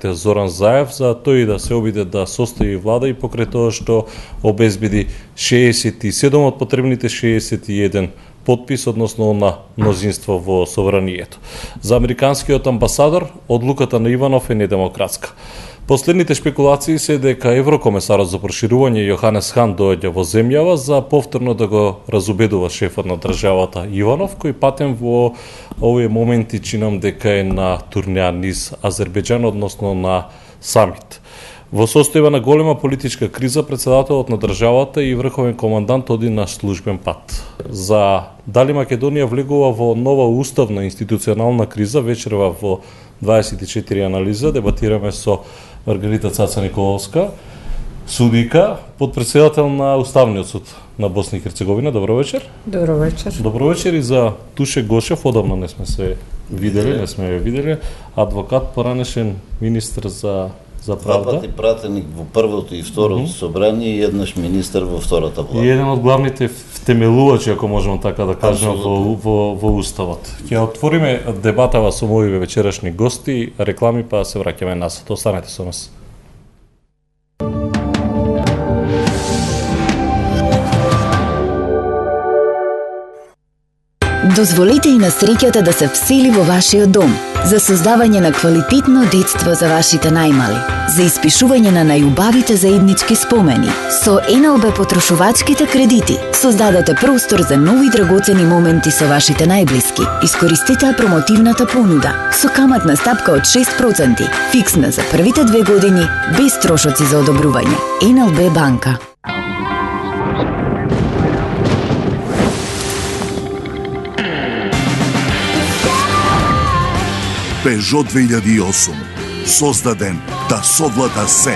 демократите Зоран Заев за тој да се обиде да состави влада и покрај тоа што обезбеди 67 од потребните 61 подпис, односно на мнозинство во собранието. За американскиот амбасадор, одлуката на Иванов е недемократска. Последните шпекулации се дека еврокомесарот за проширување Јоханес Хан доаѓа во земјава за повторно да го разубедува шефот на државата Иванов, кој патем во овие моменти чинам дека е на турнеа низ Азербејџан, односно на самит. Во состојба на голема политичка криза, председателот на државата и врховен командант оди на службен пат. За дали Македонија влегува во нова уставна институционална криза, вечерва во 24 анализа дебатираме со Маргарита Цаца Николовска, судика, подпредседател на Уставниот суд на Босна и Херцеговина. Добро вечер. Добро вечер. Добро вечер и за Туше Гошев, одамна не сме се видели, адвокат, поранешен министр за правда. Два пати пратеник во првото и второто собрание и еднаш министер во втората влада. И еден од главните втемелувачи, ако можеме така да кажеме, во Уставот. Ќе отвориме дебатава со моите вечерашни гости, реклами, па се враќаме назад. Останете со нас. Дозволете и на среќата да се всели во вашиот дом, за создавање на квалитетно детство за вашите најмали, за испишување на најубавите заеднички спомени. Со НЛБ потрошувачките кредити создадете простор за нови драгоцени моменти со вашите најблиски. Искористете промотивната понуда со каматна стапка од 6%, фиксна за првите 2 години, без трошоци за одобрување. НЛБ банка. Peugeot 2008, создаден да совлада се.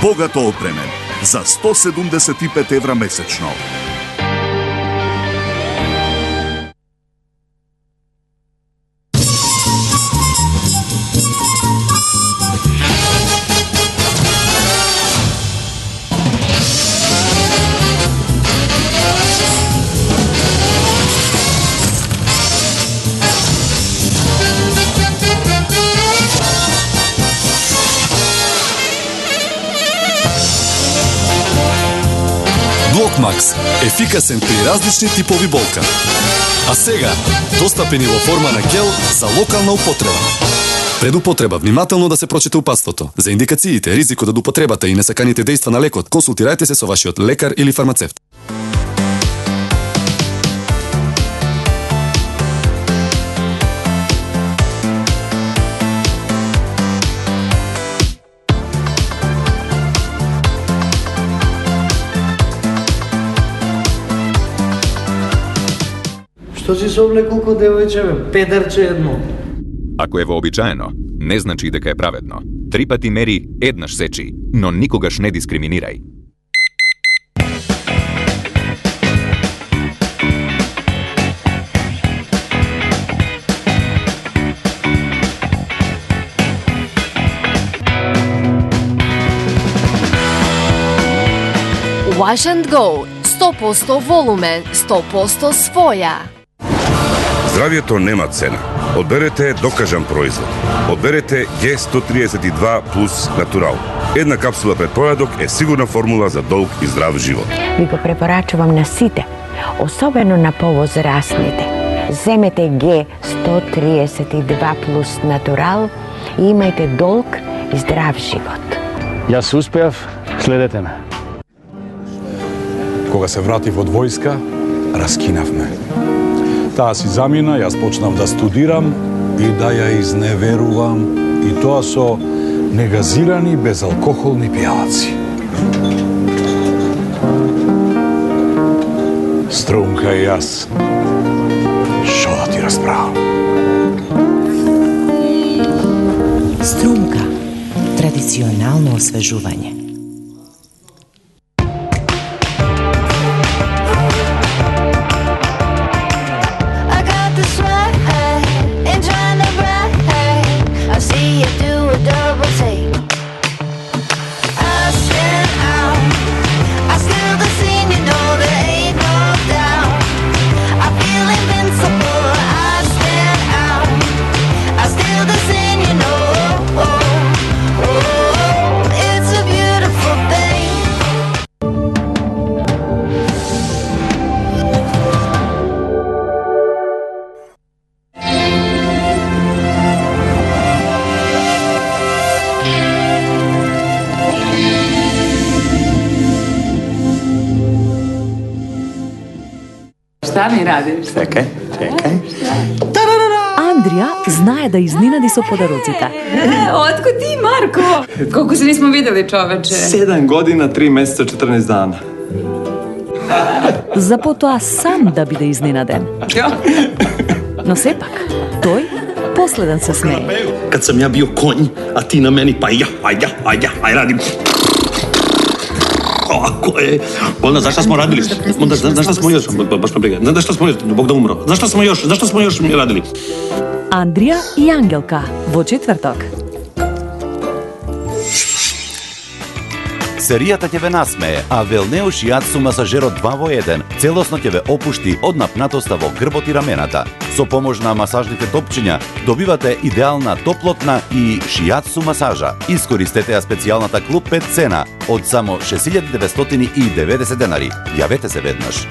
Богато опремен за 175 евра месечно. Блокмакс – ефикасен при различни типови болка. А сега, достапен и во форма на гел за локална употреба. Пред употреба внимателно да се прочете упатството. За индикациите, ризикот од употребата и несаканите дејства на лекот, консултирајте се со вашиот лекар или фармацевт. Што си се облекол ко девојче, бе? Педарче едно. Ако е вообичаено, не значи дека е праведно. 3 пати мери, еднаш сечи, но никогаш не дискриминирај. Wash and Go. 100% волумен, 100% своја. Здравието нема цена. Одберете докажан производ. Одберете G132 плюс натурал. Една капсула пред појадок е сигурна формула за долг и здрав живот. Ви го препорачувам на сите, особено на повозрастните. Земете G132 плюс натурал и имајте долг и здрав живот. Јас успеав, следете ме. Кога се вратив од војска, раскинавме. Таа си замина, јас почнав да студирам и да ја изневерувам, и тоа со негазирани безалкохолни пијалаци. Струмка и јас, шо да ти расправам? Струмка. Традиционално освежување. I still Šta mi radiš? Čekaj. Андрија знае да изненади со подароците. Otkud ti, Marko? Koliko se nismo videli, čoveče? 7 godina, 3 месеца, 14 dana. За потоа сам да биде изненаден. Но сепак, тој последен се смее. Kad sam ja bio konj, a ti na meni, pa aj radim. Ako je... Bolna, znaš šta smo radili? Znaš šta smo još? Baš me briga. Znaš šta smo još? Bog da umro. Zašto smo još radili? Андрија и Ангелка во четврток. Серијата ќе ве насмее, а Велнео шијацу масажерот 2 во 1 целосно ќе ве опушти од напнатоста во грбот и рамената. Со помош на масажните топчиња добивате идеална топлотна и шијацу масажа. Искористете ја специјалната клуб 5 цена од само 6.990 денари. Јавете се веднаш.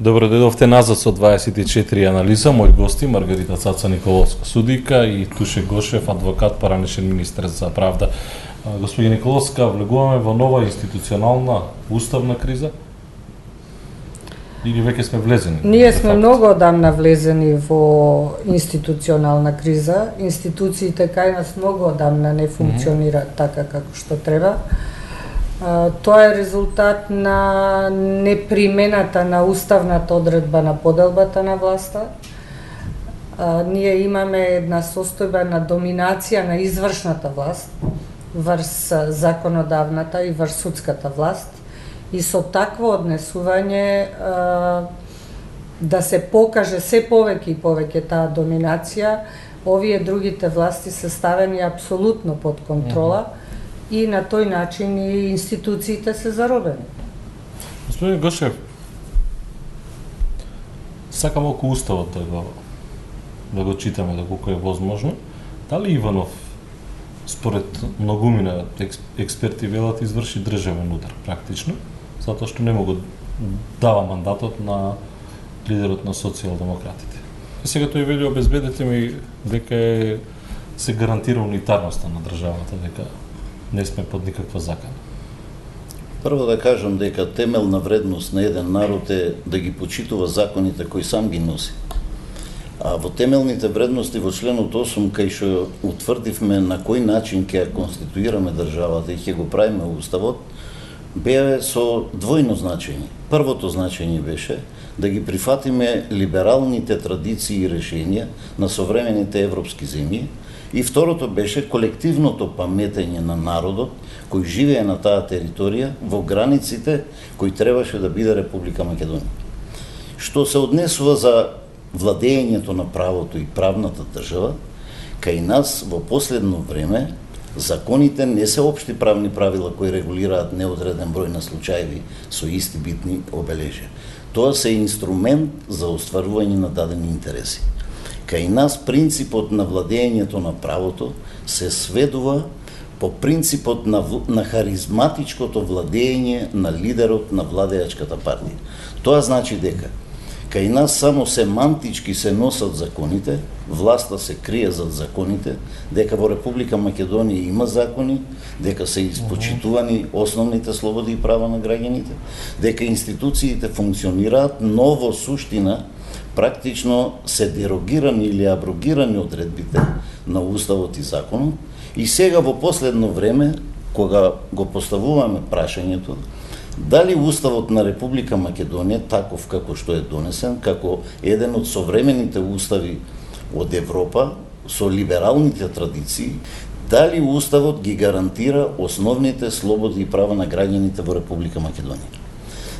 Добро дојдовте назад со 24 анализа. Мои гости Маргарита Цаца Николовска, судика, и Туше Гошев, адвокат, поранешен министер за правда. Господи Николовска, влегуваме во нова институционална уставна криза? Или веќе сме влезени? Ние сме многу одамна влезени во институционална криза. Институциите кај нас многу одамна не функционираат така како што треба. Тоа е резултат на непримената на уставната одредба на поделбата на власта. Ние имаме една состојба на доминација на извршната власт врз законодавната и врз судската власт. И со такво однесување да се покаже се повеќе и повеќе таа доминација, овие другите власти се ставени апсолутно под контрола. И на тој начин и институциите се заробени. Господин Гошев, сакам околу уставот да го читаме доколку е возможно. Дали Иванов, според многумина експерти велат, изврши државен удар практично, затоа што не му го дава мандатот на лидерот на социјалдемократите. И сега тој вели, обезбедете ми дека се гарантира унитарноста на државата, дека не сме под никаква закана. Прво да кажам дека темелна вредност на еден народ е да ги почитува законите кои сам ги носи. А во темелните вредности во членот 8, кај што утврдивме на кој начин ќе ја конституираме државата и ќе го правиме уставот, беа со двојно значење. Првото значење беше да ги прифатиме либералните традиции и решенија на современите европски земји, и второто беше колективното паметење на народот кој живее на таа територија во границите кои требаше да биде Република Македонија. Што се однесува за владењето на правото и правната држава, кај нас во последно време законите не се општи правни правила кои регулираат неодреден број на случаеви со исти битни обележја. Тоа се инструмент за остварување на дадени интереси. Кај нас принципот на владењето на правото се сведува по принципот на харизматичкото владење на лидерот на владеачката партија. Тоа значи дека кај нас само семантички се носат законите, власта се крие зад законите, дека во Република Македонија има закони, дека се испочитувани основните слободи и права на граѓаните, дека институциите функционираат, но во суштина практично се дерогирани или аброгирани одредбите на уставот и законот. И сега во последно време, кога го поставуваме прашањето, дали уставот на Република Македонија, таков како што е донесен, како еден од современите устави од Европа, со либералните традиции, дали уставот ги гарантира основните слободи и права на граѓаните во Република Македонија.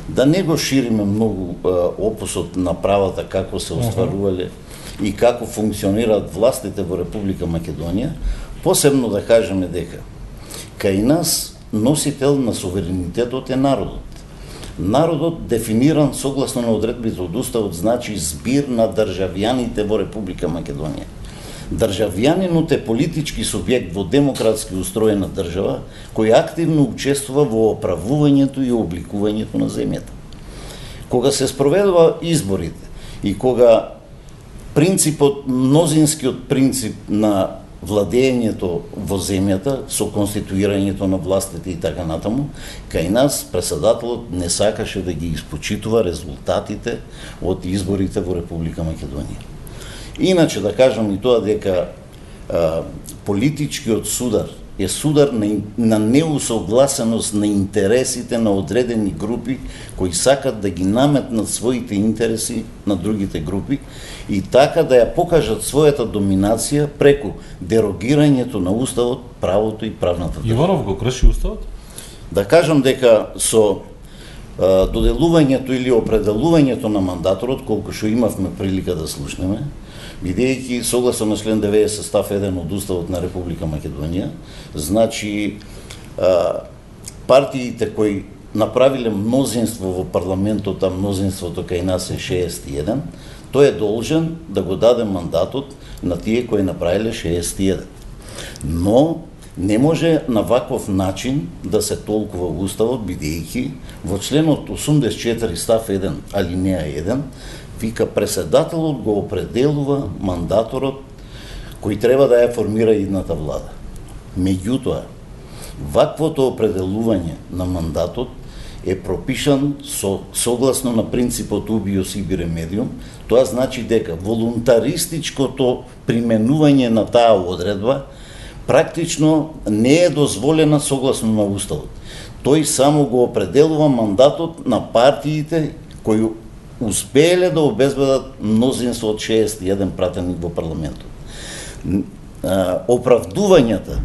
Да не го шириме многу опусот на правата како се остварувале и како функционираат властите во Република Македонија, посебно да кажеме дека кај нас носител на суверенитетот е народот. Народот, дефиниран согласно на одредбите од уставот, значи збир на државјаните во Република Македонија. Државјанинот е политички субјект во демократски устроена држава, кој активно учествува во оправувањето и обликувањето на земјата. Кога се спроведува изборите и кога мнозинскиот принцип на владењето во земјата, со конституирањето на властите и така натаму, кај нас председателот не сакаше да ги испочитува резултатите од изборите во Република Македонија. Иначе да кажам и тоа дека политичкиот судар е судар на неусогласеност на интересите на одредени групи кои сакат да ги наметнат своите интереси на другите групи и така да ја покажат својата доминација преку дерогирањето на уставот, правото и правната држава. Иванов го крши уставот? Да кажам дека со доделувањето или определувањето на мандаторот, колку што имавме прилика да слушнеме, бидејќи согласно на член 90 став 1 од Уставот на Република Македонија, значи партиите кои направиле мнозинство во парламентот, а мнозинството кај нас е 61, тој е должен да го даде мандатот на тие кои направиле 61. Но не може на ваков начин да се толкува Уставот, бидејќи во членот 84 став 1 алинеја 1 вика председателот го определува мандаторот кој треба да ја формира идната влада. Меѓутоа, ваквото определување на мандатот е пропишан согласно на принципот убиус ibi remedium. Тоа значи дека волунтаристичкото применување на таа одредба практично не е дозволена согласно на Уставот. Тој само го определува мандатот на партиите кои успееле да обезбедат мнозинство од 61 пратени во парламентот. Оправдувањата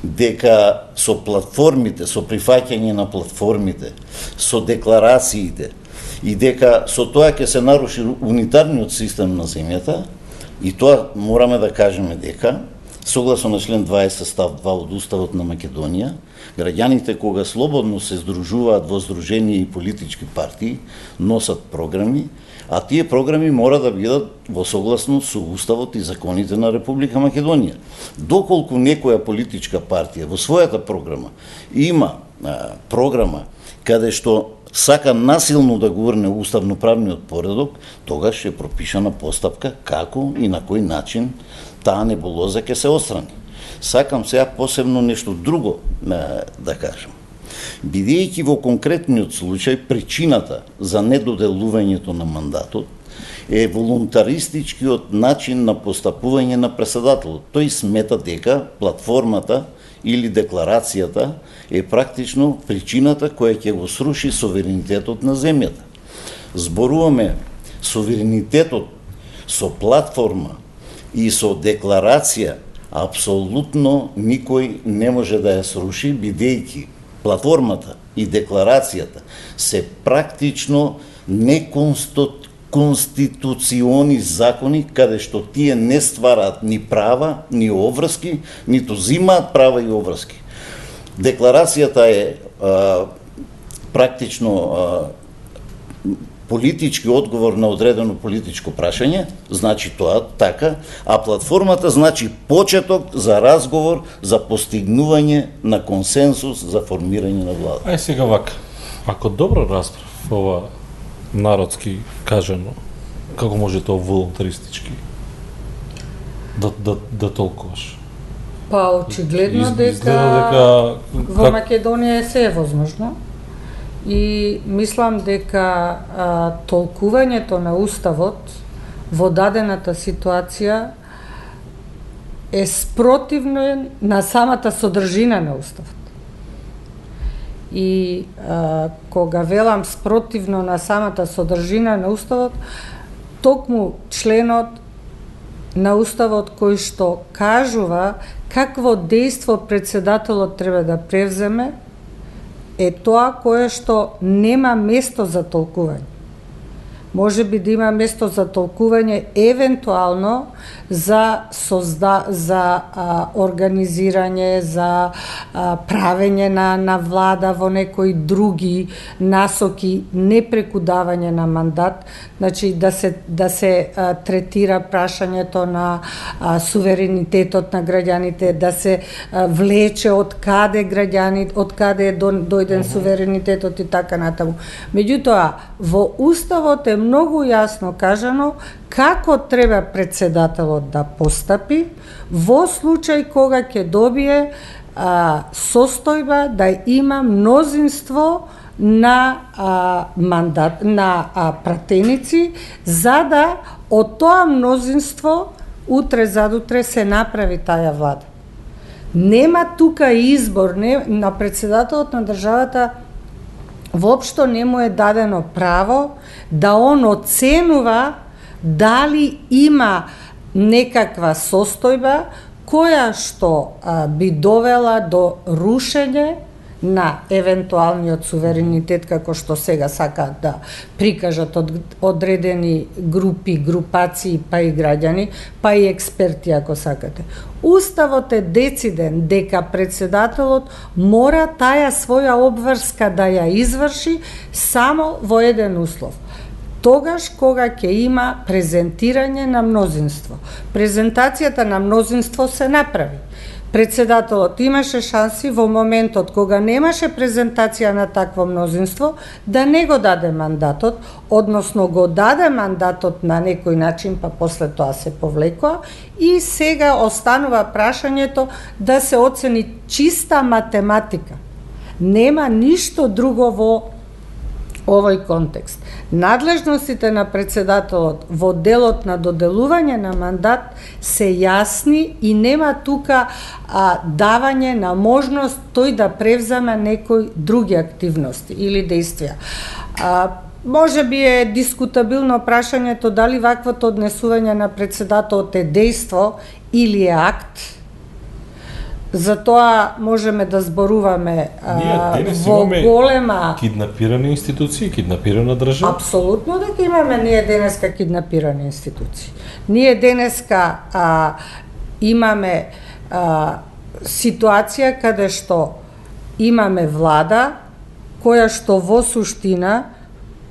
дека со платформите, со прифаќање на платформите, со декларациите и дека со тоа ќе се наруши унитарниот систем на земјата, и тоа мораме да кажеме дека согласно на член 20 став 2 од Уставот на Македонија, граѓаните кога слободно се здружуваат во здруженија и политички партии, носат програми, а тие програми мора да бидат во согласно со Уставот и законите на Република Македонија. Доколку некоја политичка партија во својата програма има програма каде што сака насилно да го урне уставноправниот поредок, тогаш е пропишана постапка како и на кој начин таа небулоза ќе се отстрани. Сакам сега посебно нешто друго да кажам. Бидејќи во конкретниот случај причината за недоделувањето на мандатот е волунтаристичкиот начин на постапување на председателот. Тој смета дека платформата или декларацијата е практично причината која ќе го сруши суверенитетот на земјата. Зборуваме суверенитетот со платформа и со декларација, апсолутно никој не може да ја сруши, бидејќи платформата и декларацијата се практично неконституциони закони каде што тие не ствараат ни права, ни обврски, ниту зимаат права и обврски. Декларацијата е практично политички одговор на одредено политичко прашање, значи тоа така, а платформата значи почеток за разговор за постигнување на консенсус за формирање на влада. Ај сега вака, ако добро расправ ова народски кажано, како може тоа волунтаристички да толкуваш? Па очигледно дека во Македонија е се возможно. И мислам дека толкувањето на Уставот во дадената ситуација е спротивно на самата содржина на Уставот. И кога велам спротивно на самата содржина на Уставот, токму членот на Уставот кој што кажува какво дејство председателот треба да превземе, е тоа кое што нема место за толкување. Може би да има место за толкување евентуално за организирање, за правење на влада во некои други насоки, не преку давање на мандат, значи да се третира прашањето на суверенитетот на граѓаните, да се влече од каде е дојден суверенитетот и така натаму. Меѓутоа, во Уставот е многу јасно кажано како треба председателот да постапи во случај кога ќе добие состојба да има мнозинство на мандат на пратеници, за да од тоа мнозинство утре задутре се направи таа влада. Нема тука избор, на председателот на државата воопшто не му е дадено право да он оценува дали има некаква состојба која што би довела до рушење на евентуалниот суверенитет, како што сега сакаат да прикажат одредени групи, групации, па и граѓани, па и експерти, ако сакате. Уставот е дециден дека председателот мора таа своја обврска да ја изврши само во еден услов. Тогаш кога ќе има презентирање на мнозинство. Презентацијата на мнозинство се направи. Председателот имаше шанси во моментот кога немаше презентација на такво мнозинство да не го даде мандатот, односно го даде мандатот на некој начин, па после тоа се повлекоа и сега останува прашањето да се оцени чиста математика. Нема ништо друго во овој контекст. Надлежностите на председателот во делот на доделување на мандат се јасни и нема тука давање на можност тој да превземе некои други активности или действија. Може би е дискутабилно прашањето дали ваквото однесување на председателот е дејство или е акт. За тоа можеме да зборуваме во голема... Киднапирани институции, киднапирана држава? Апсолутно дека имаме ние денеска киднапирани институции. Ние денеска имаме ситуација каде што имаме влада која што во суштина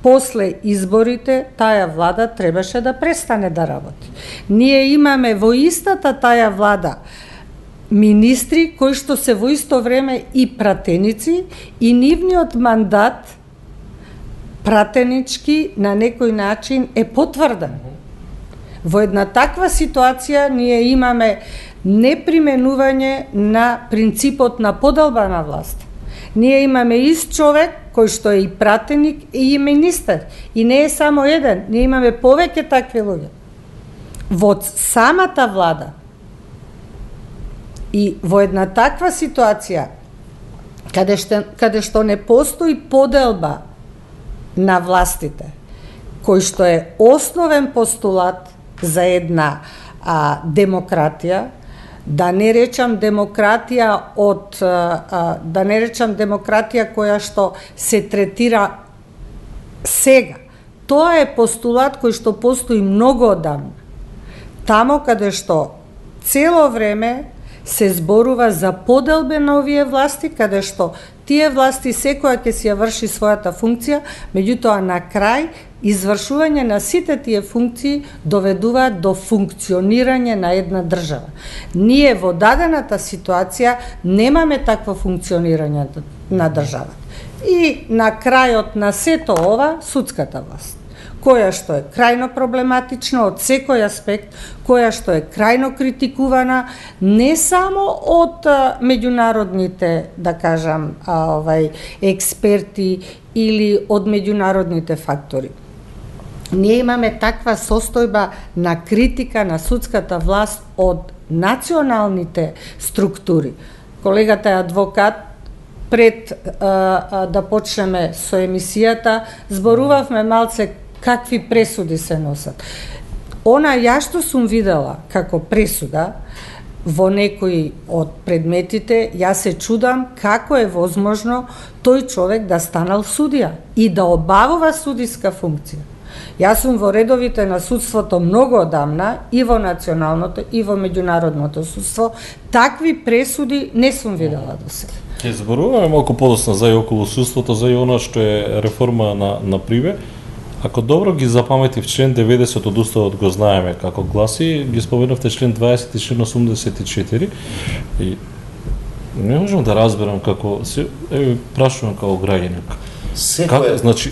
после изборите таа влада требаше да престане да работи. Ние имаме во истата таа влада министри кои што се во исто време и пратеници и нивниот мандат пратенички на некој начин е потврден. Во една таква ситуација ние имаме неприменување на принципот на поделба на власт. Ние имаме ист човек кој што е и пратеник и министер. И не е само еден, ние имаме повеќе такви луѓе. Во самата влада и во една таква ситуација, каде што не постои поделба на властите, кој што е основен постулат за една демократија, да не речам демократија која што се третира сега. Тоа е постулат кој што постои многу одамна. Тамо каде што цело време се зборува за поделба на овие власти, каде што тие власти секоја ќе си ја врши својата функција, меѓутоа на крај извршување на сите тие функции доведуваат до функционирање на една држава. Ние во дадената ситуација немаме такво функционирање на државата. И на крајот на сето ова, судската власт, која што е крајно проблематична од секој аспект, која што е крајно критикувана не само од меѓународните, да кажам, експерти или од меѓународните фактори. Ние имаме таква состојба на критика на судската власт од националните структури. Колегата е адвокат, пред да почнеме со емисијата, зборувавме малце какви пресуди се носат. Она ја што сум видела како пресуда во некои од предметите, ја се чудам како е возможно тој човек да станал судија и да обавува судиска функција. Јас сум во редовите на судството многу одамна, и во националното, и во меѓународното судство. Такви пресуди не сум видела до сега. Ќе зборуваме малку подоцна за и околу судството, за и она што е реформа на Приве. Ако добро ги запаметив член 90 од Уставот го знаеме како гласи, ги споменавте член 20 и член 84 и не можам да разберам како се прашувам како граѓанин. Како, значи,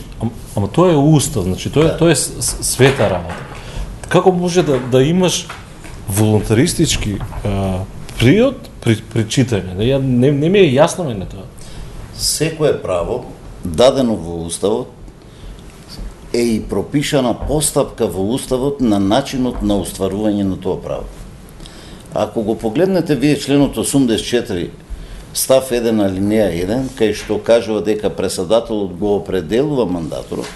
ама тоа е устав, значи тоа е света работа. Како може да имаш волонтаристички приод при читање? Не ми е јасно мене тоа. Секое право дадено во уставот е и пропишана постапка во уставот на начинот на остварување на тоа право. Ако го погледнете вие членот 84 став 1 алинеја 1, кај што кажува дека председателот го определува мандаторот,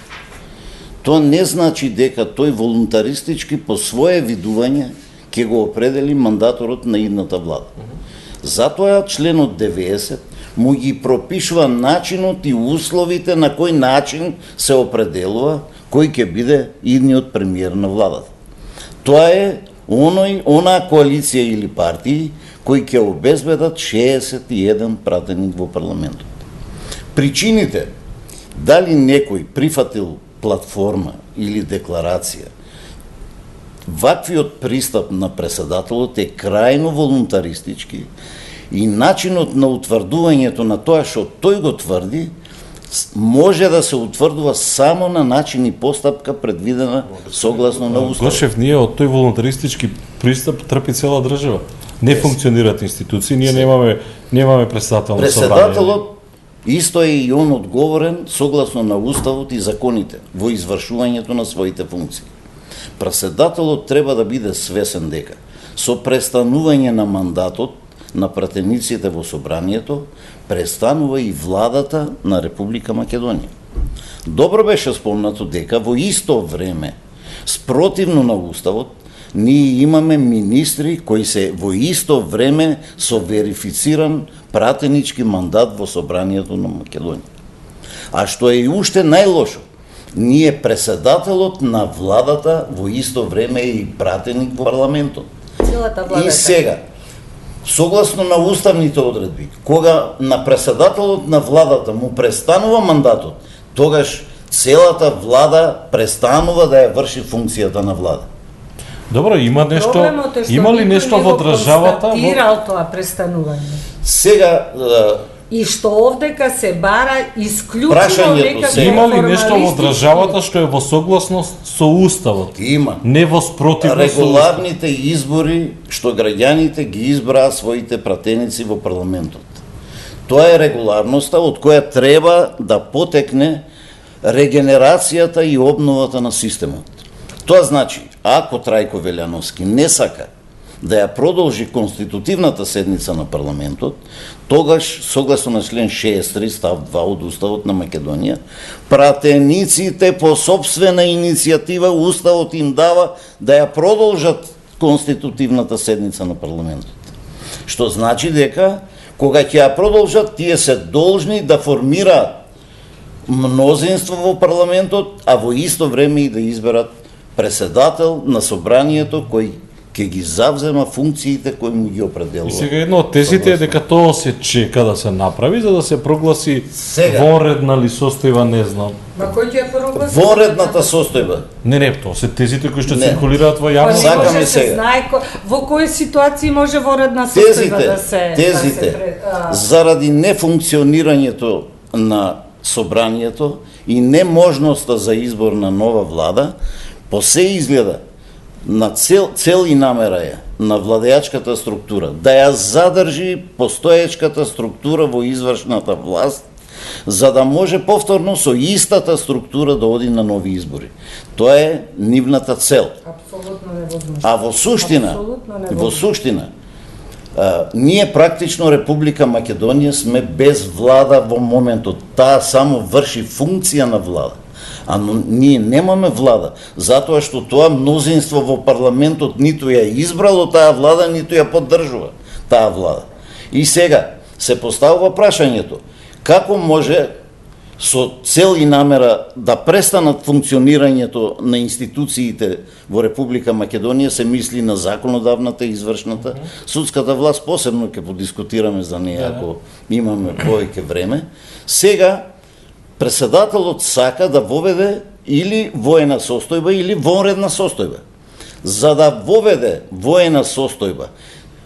тоа не значи дека тој волунтаристички по свое видување ќе го определи мандаторот на идната влада. Затоа членот 90 му ги пропишува начинот и условите на кој начин се определува кој ќе биде идниот премиер на владата. Тоа е она коалиција или партии кои ќе обезбедат 61 пратеник во парламентот. Причините дали некој прифатил платформа или декларација, ваквиот пристап на председателот е крајно волунтаристички и начинот на утврдувањето на тоа што тој го тврди може да се утврдува само на начин и постапка предвидена согласно на уставот. Гошев, ние од тој волунтаристички пристап трпи цела држава. Не функционираат институции, ние немаме председател на собрание. Председателот исто е и он одговорен согласно на уставот и законите во извршувањето на своите функции. Председателот треба да биде свесен дека со престанување на мандатот на пратениците во собранието престанува и владата на Република Македонија. Добро беше спомнато дека во исто време, спротивно на уставот, ние имаме министри кои се во исто време со верифициран пратенички мандат во собранието на Македонија. А што е и уште најлошо, ние председателот на владата во исто време е и пратеник во парламентот. И сега, согласно на уставните одредби, кога на председателот на владата му престанува мандатот, тогаш целата влада престанува да ја врши функцијата на влада. Добро, има ли нешто во државата? Констатирал тоа престанување. Сега И што овдека се бара исклучиво некако има ли нешто во државата што е во согласност со уставот? Има. Не во спротивност со регуларните избори што граѓаните ги избраа своите пратеници во парламентот. Тоа е регуларноста од која треба да потекне регенерацијата и обновата на системот. Тоа значи, ако Трајко Велјановски не сака да ја продолжи конститутивната седница на парламентот, тогаш, согласно на член 63 став 2 од Уставот на Македонија, пратениците по собствена иницијатива Уставот им дава да ја продолжат конститутивната седница на парламентот. Што значи дека, кога ќе ја продолжат, тие се должни да формираат мнозинство во парламентот, а во исто време и да изберат председател на собранието кој ќе ги завзема функциите кои му ги определува. И сега едно од тезите е дека тоа се чека да се направи за да се прогласи вонредна ли состојба, не знам. Ма кој ќе ја прогласи? Вонредната состојба. Не, тоа се тезите кои што циркулираат во јавност. Сакаме сега. Знае во кои ситуации може вонредна состојба да се Тезите заради нефункционирањето на собранието и неможноста за избор на нова влада, по се изгледа на цел и намера е на владеачката структура да ја задржи постоечката структура во извршната власт, за да може повторно со истата структура да оди на нови избори. Тоа е нивната цел. Апсолутно невозможно. А во суштина, ние практично Република Македонија сме без влада во моментот. Таа само врши функција на влада. А ние немаме влада, затоа што тоа мнозинство во парламентот ниту ја избрало таа влада, ниту ја поддржува таа влада. И сега се поставува прашањето, како може со цел и намера да престанат функционирањето на институциите во Република Македонија, се мисли на законодавната и извршната, судската власт посебно ќе подискутираме за неја ако имаме повеќе време. Сега председателот сака да воведе или воена состојба или вонредна состојба. За да воведе воена состојба,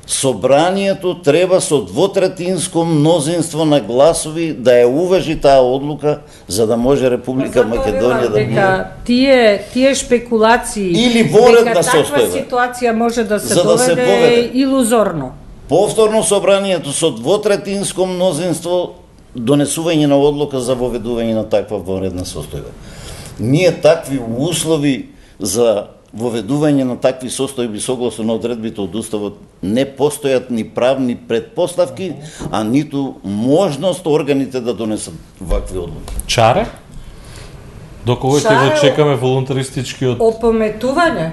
Собранието треба со двотретинско мнозинство на гласови да ја уважи таа одлука за да може Република Македонија да биде. Тие шпекулации или воредна дека таква состојба ситуација може да се за да се доведе поведе. илузорно. Повторно собранието со двотретинско мнозинство донесување на одлука за воведување на таква воредна состојба. Ние такви услови за воведување на такви состојби согласно на одредбите од Уставот не постојат ни правни предпоставки, а ниту можност органите да донесат вакви одлуки. Чаре? До кога ќе го чекаме волонтаристичкиот... Опометување.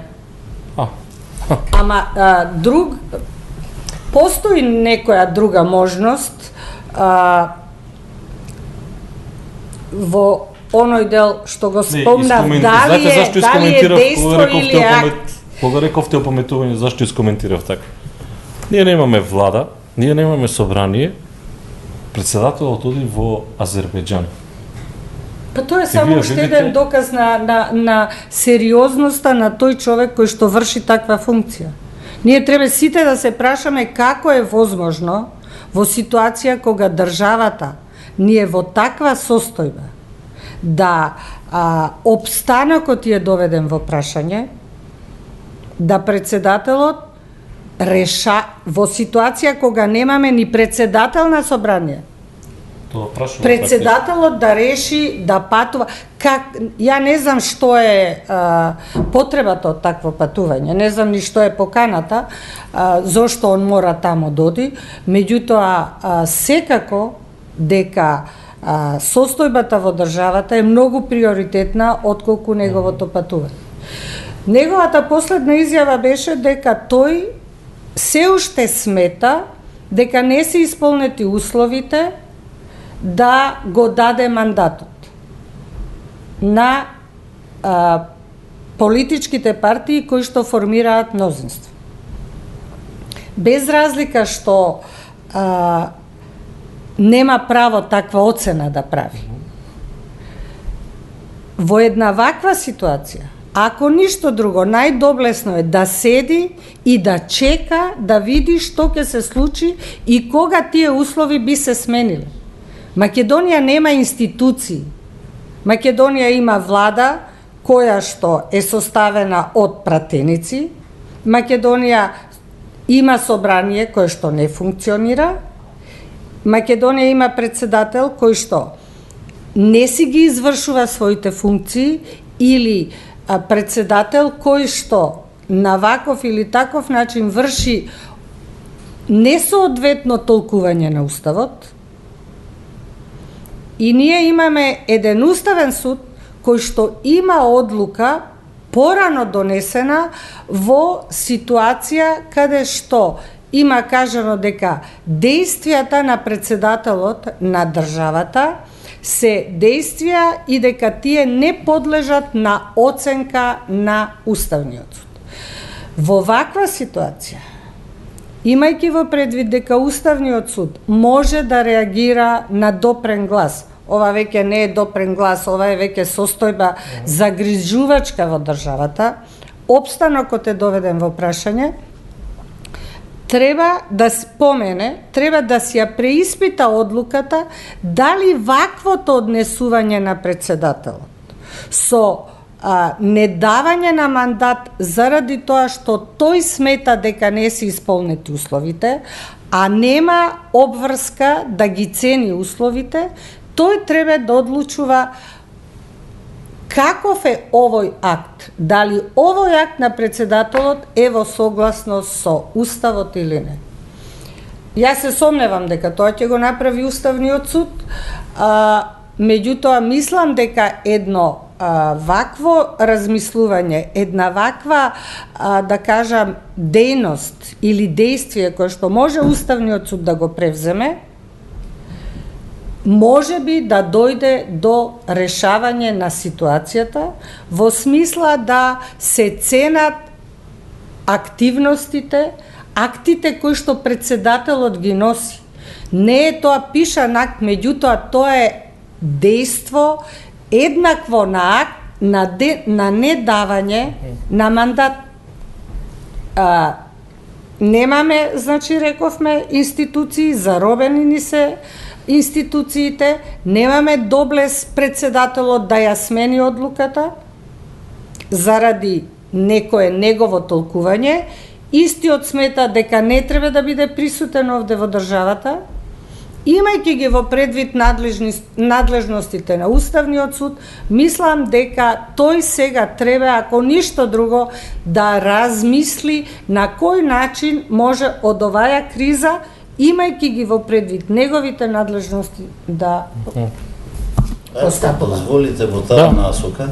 Ама постои некоја друга можност во оној дел што го спомнав, дали е дејство или акт. Кога рековте опометување, зашто искоментирав така? Ние немаме влада, ние немаме собрание, председателот оди во Азербејџан. Па тоа е само уште еден доказ на сериозноста на тој човек кој што врши таква функција. Ние треба сите да се прашаме како е возможно во ситуација кога државата ни е во таква состојба да обстанокот е доведен во прашање, да председателот реша во ситуација кога немаме ни председател на собрание. Председателот да реши да патува. Ја не знам што е потребата од такво патување, не знам ни што е поканата, зошто он мора тамо доди, меѓутоа секако дека состојбата во државата е многу приоритетна отколку неговото патување. Неговата последна изјава беше дека тој се уште смета дека не се исполнети условите да го даде мандатот на политичките партии кои што формираат мнозинство. Без разлика што нема право таква оцена да прави. Во една ваква ситуација, ако ништо друго, најдоблесно е да седи и да чека да види што ќе се случи и кога тие услови би се смениле. Македонија нема институции. Македонија има влада која што е составена од пратеници. Македонија има собрание кое што не функционира. Македонија има председател кој што не си ги извршува своите функции или председател кој што на ваков или таков начин врши несоодветно толкување на Уставот. И ние имаме еден Уставен суд кој што има одлука порано донесена во ситуација каде што има кажано дека действијата на председателот на државата се действија и дека тие не подлежат на оценка на Уставниот суд. Во ваква ситуација, имајќи во предвид дека Уставниот суд може да реагира на допрен глас, ова веќе не е допрен глас, ова е веќе состојба загрижувачка во државата, опстанокот е доведен во прашање, треба да спомене, треба да си ја преиспита одлуката дали ваквото однесување на председателот со недавање на мандат заради тоа што тој смета дека не се исполнети условите, а нема обврска да ги цени условите, тој треба да одлучува каков е овој акт, дали овој акт на председателот е во согласност со Уставот или не. Јас се сомневам дека тоа ќе го направи Уставниот суд, меѓутоа мислам дека едно вакво размислување, една ваква, да кажам, дејност или действие кој што може Уставниот суд да го превземе, може би да дојде до решавање на ситуацијата во смисла да се ценат активностите, актите кои што председателот ги носи. Не е тоа пишан акт, меѓутоа тоа е дејство еднакво на акт на недавање на мандат. Немаме, значи рековме, институции, заробени ни се институциите, немаме доблес председателот да ја смени одлуката заради некое негово толкување. Истиот смета дека не треба да биде присутен овде во државата, имајќи ги во предвид надлежностите на Уставниот суд, мислам дека тој сега треба, ако ништо друго, да размисли на кој начин може од оваа криза, имајќи ги во предвид неговите надлежности, да постапува. Позволите во таа насока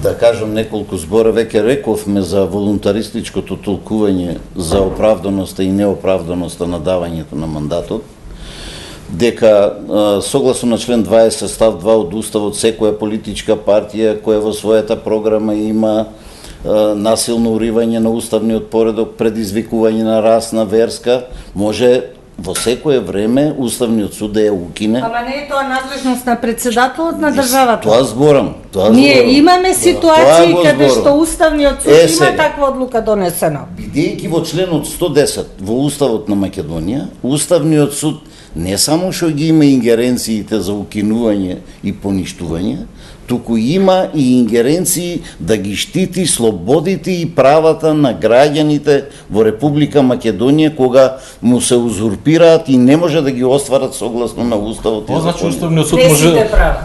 да кажам неколку збора. Веќе рековме за волунтаристичкото толкување за оправданоста и неоправданоста на давањето на мандатот, дека согласно на член 20 став 2 од Уставот, секоја политичка партија која во својата програма има насилно уривање на уставниот поредок, предизвикување на расна, верска, може во секое време Уставниот суд да ја укине. Ама не е тоа надлежност на председателот на државата. Тоа зборам. Ние имаме ситуации каде што Уставниот суд има таква одлука донесена. Бидејќи во членот 110 во Уставот на Македонија, Уставниот суд не само што ги има ингеренциите за укинување и поништување, туку има и ингеренции да ги штити слободите и правата на граѓаните во Република Македонија кога му се узурпираат и не може да ги остварат согласно на Уставот. Тоа значи Уставниот суд Не може... сите права.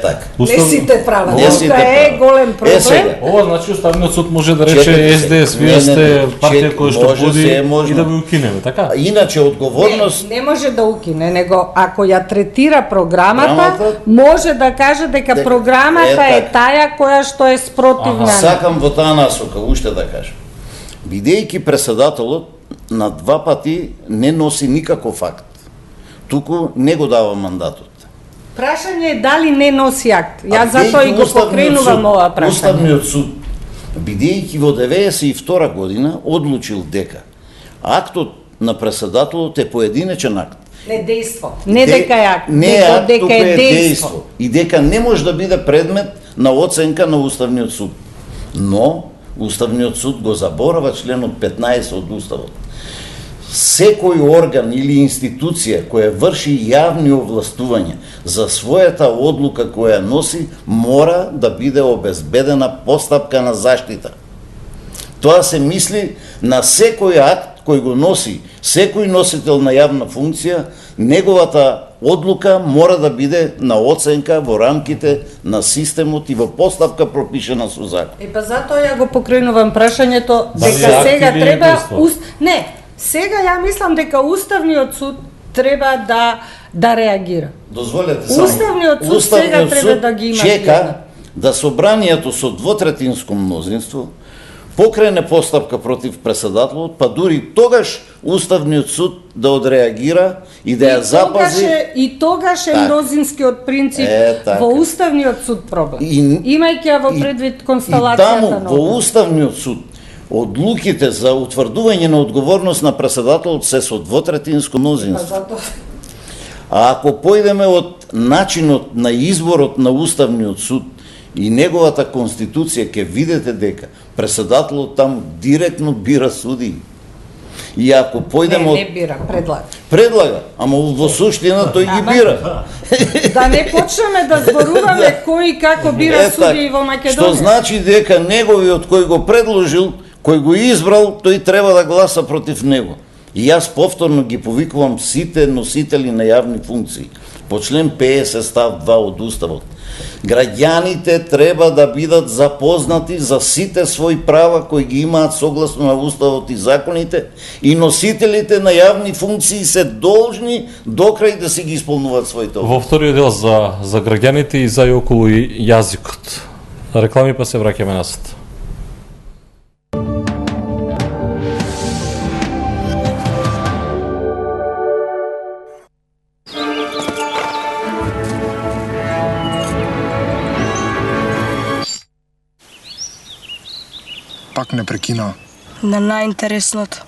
Така. Не сите права. Не сите Тука е права. голем проблем. Ова значи Уставниот суд може да рече СДС, вие сте партија која што буди и да ви укинеме, така? Иначе одговорност... Не може да укине, него ако ја третира програмата, може да каже дека програмата е таа која што е спротивна. Сакам во таа насока уште да кажам. Бидејќи председателот на два пати не носи никаков акт, туку не го дава мандатот. Прашање е дали не носи акт. Јас затоа и го покренувам ова прашање. Уставниот суд, бидејќи во 92 година одлучил дека актот на председателот е поединечен акт. Не дејство. Не дека е акт, не него акт, дека туку е е дејство. И дека не може да биде предмет на оценка на Уставниот суд. Но Уставниот суд го заборава членот 15 од Уставот. Секој орган или институција која врши јавни овластувања за својата одлука која носи, мора да биде обезбедена постапка на заштита. Тоа се мисли на секој акт кој го носи секој носител на јавна функција, неговата одлука мора да биде на оценка во рамките на системот и во постапка пропишена со закон. Па затоа ја го покренувам прашањето дека сега треба Не, сега ја мислам дека Уставниот суд треба да реагира. Дозволете само. Уставниот суд сега треба да ги има. Чека да собранието со двотретинско мнозинство покрене постапка против председателот, па дури тогаш Уставниот суд да одреагира и да ја запази. И тогаш е мнозинскиот принцип во Уставниот суд проблем. Имајќи ја во предвид констелацијата на. И таму во Уставниот суд одлуките за утврдување на одговорност на председателот се со двотретинско мнозинство. А ако појдеме од начинот на изборот на Уставниот суд и неговата конституција, ќе видите дека председателот таму директно бира судии. И ако појдеме Не бира, предлага. Предлага, ама во суштина тој ги бира. Да не почнеме да зборуваме кој и како бира судии во Македонија. Што значи дека неговиот кој го предложил, кој го избрал, тој треба да гласа против него. И јас повторно ги повикувам сите носители на јавни функции по член 50 став 2 од Уставот. Граѓаните треба да бидат запознати за сите своји права кои ги имаат согласно на Уставот и законите, и носителите на јавни функции се должни докрај да си ги исполнуваат своите обврски. Во вториот дел за граѓаните и за и околу јазикот. Реклами па се враќаме назад. Пак не прекина. На најинтересното.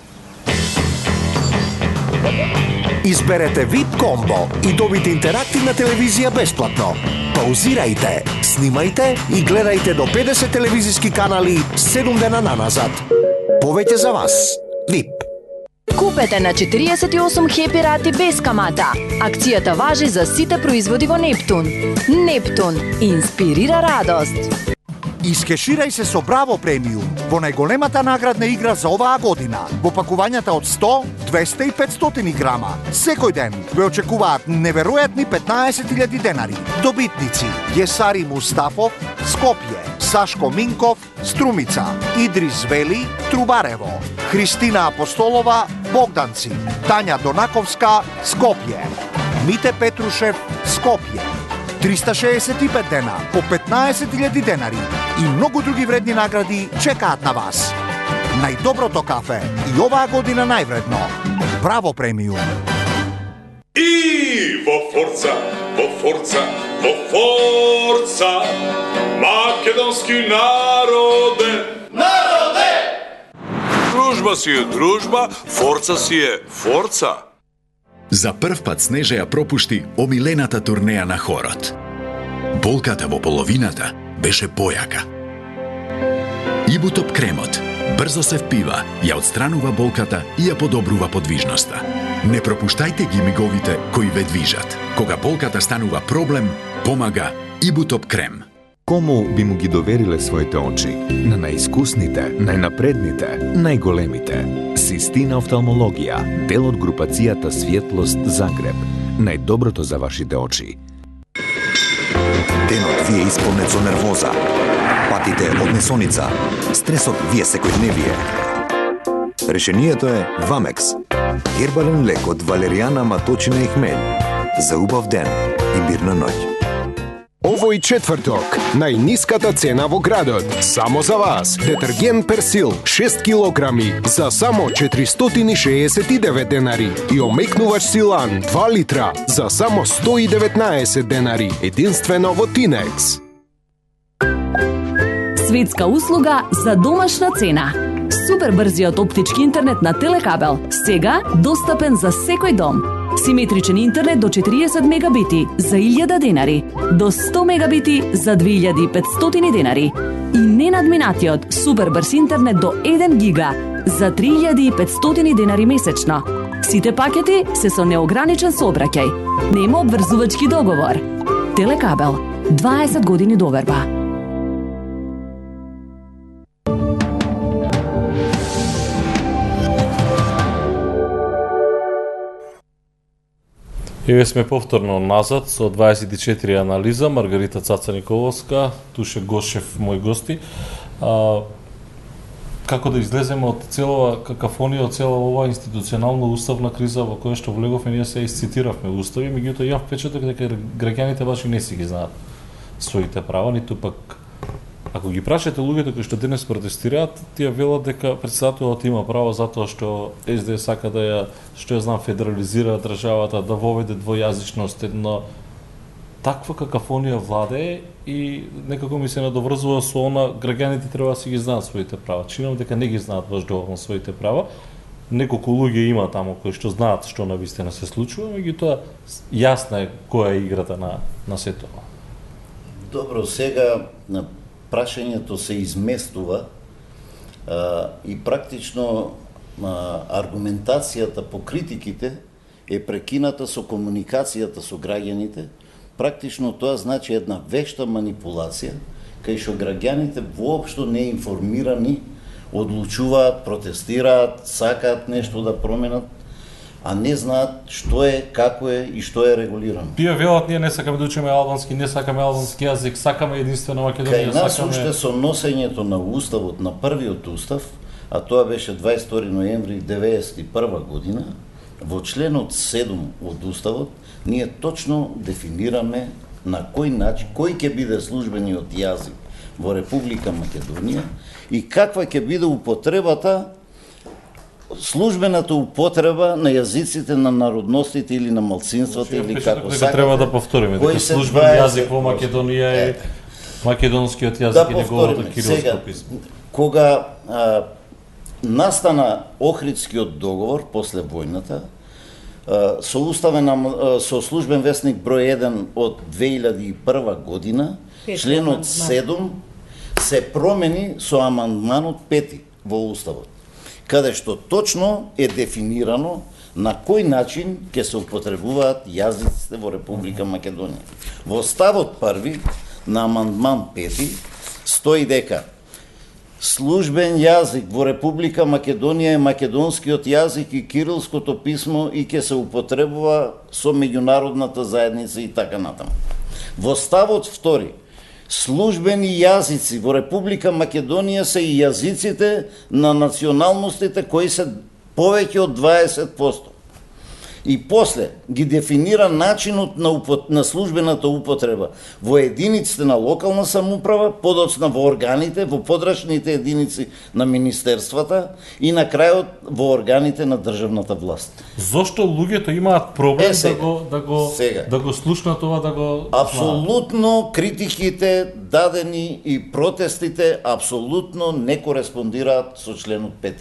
Изберете VIP комбо и добите интерактивна телевизија бесплатно. Паузирајте, снимајте и гледајте до 50 телевизиски канали 7 дена наназад. Повеќе за вас VIP. Купете на 48 хепи рати без камата. Акцијата важи за сите производи во Нептун. Нептун инспирира радост. Искеширај се со Браво премиум во најголемата наградна игра за оваа година. Во пакувањата од 100, 200 и 500 грама. Секој ден ве очекуваат неверојатни 15.000 денари. Добитници: Јесари Мустафов, Скопје; Сашко Минков, Струмица; Идрис Вели, Трубарево; Христина Апостолова, Богданци; Тања Донаковска, Скопје; Мите Петрушев, Скопје. 365 дена по 15.000 денари и многу други вредни награди чекаат на вас. Најдоброто кафе и оваа година највредно. Браво премиум. И во Форца, во Форца, во Форца, македонски народе. Народе! Дружба си е дружба, Форца си е Форца. За прв пат Снежа ја пропушти омилената турнеја на хорот. Болката во половината беше појака. Ибутоп кремот брзо се впива, ја отстранува болката и ја подобрува подвижноста. Не пропуштајте ги миговите кои ве движат. Кога болката станува проблем, помага Ибутоп крем. Кому би му ги довериле своите очи? На најискусните, најнапредните, најголемите. Систина офталмологија, дел од групацијата Светлост Загреб. Најдоброто за вашите очи. Денот ви е исполнет со нервоза. Патите од несоница. Стресот ви е секојдневие. Решението е Вамекс. Гербален лек од валеријана, маточина и хмель. За убав ден и мирна ноќ. Овој четврток, најниската цена во градот. Само за вас. Детергент Персил 6 килограми за само 469 денари. И омекнувач Силан 2 литра за само 119 денари. Единствено во Тинекс. Светска услуга за домашна цена. Супер брзиот оптички интернет на Телекабел. Сега достапен за секој дом. Симетричен интернет до 40 мегабити за 1000 денари, до 100 мегабити за 2500 денари и ненадминатиот супер брз интернет до 1 гига за 3500 денари месечно. Сите пакети се со неограничен сообраќај. Нема обврзувачки договор. Телекабел. 20 години доверба. Еве сме повторно назад со 24 анализа. Маргарита Цаца Николовска, Туше Гошев, мои гости. Како да излеземе од целова какафонија, од цела ова институционална уставна криза во која што влеговме, ние се изцитиравме устави, меѓутоа ја впечаток дека граѓаните баш и не си ги знаат своите права, ниту пак ако ги прашате луѓето кои што денес протестираат, тие велат дека претседателот има право затоа што СДС сака да ја, што ја знам, федерализира државата, да воведе двојазичност, едно таква какафонија владе и некако ми се надоврзува со она граѓаните треба да си ги знаат своите права. Чинам дека не ги знаат баш доволно своите права. Неколку луѓе има таму кои што знаат што навистина се случува, меѓутоа јасна е која е играта на сето. Добро, сега на прашањето се изместува и практично аргументацијата по критиките е прекината со комуникацијата со граѓаните. Практично тоа значи една вешта манипулација, кај што граѓаните воопшто не информирани, одлучуваат, протестираат, сакаат нешто да променат, а не знаат што е, како е и што е регулирано. Тие велат ние не сакаме да учиме албански, не сакаме албански јазик, сакаме единствено Македонија, Кај нас сакаме... уште со носењето на уставот, на првиот устав, а тоа беше 22 ноември 1991 година, во членот 7 од уставот, ние точно дефинираме на кој начин, кој ќе биде службениот јазик во Република Македонија и каква ќе биде употребата, службената употреба на јазиците на народностите или на малцинствата или како сакате. Треба да повториме дека службен јазик во Македонија е македонскиот јазик и неговото кирилско писмо. Кога настана Охридскиот договор после војната, со службен весник број 1 од 2001 година, членот 7 се промени со амандманот 5 во уставот, каде што точно е дефинирано на кој начин ќе се употребуваат јазиците во Република Македонија. Во ставот 1 на амандман 5 стои дека службен јазик во Република Македонија е македонскиот јазик и кирилското писмо и ќе се употребува со меѓународната заедница и така натаму. Во ставот 2 службени јазици во Република Македонија се и јазиците на националностите кои се повеќе од 20%. И после ги дефинира начинот на службената употреба во единиците на локална самоуправа, подоцна во органите, во подрачните единици на министерствата и на крајот во органите на државната власт. Зошто луѓето имаат проблем да го слушнат ова, да го Апсолутно критиките дадени и протестите апсолутно не кореспондираат со членот 5.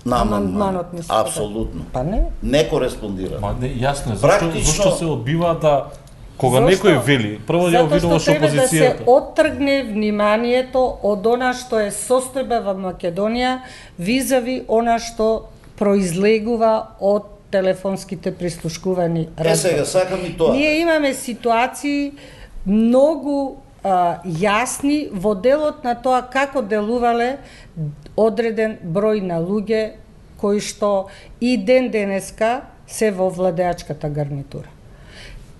На амандманот не се. Апсолутно. Па не. Не кореспондира. Ма не, јасно, зашто се одбива да кога некој вели, прво ја обвинуваш опозицијата. Затоа што треба да се оттргне вниманието од она што е состојба во Македонија визави она што произлегува од телефонските прислушкувани разговори. Сега сакам и тоа. Ние имаме ситуации многу јасни во делот на тоа како делувале одреден број на луѓе кои што и ден денеска се во владеачката гарнитура.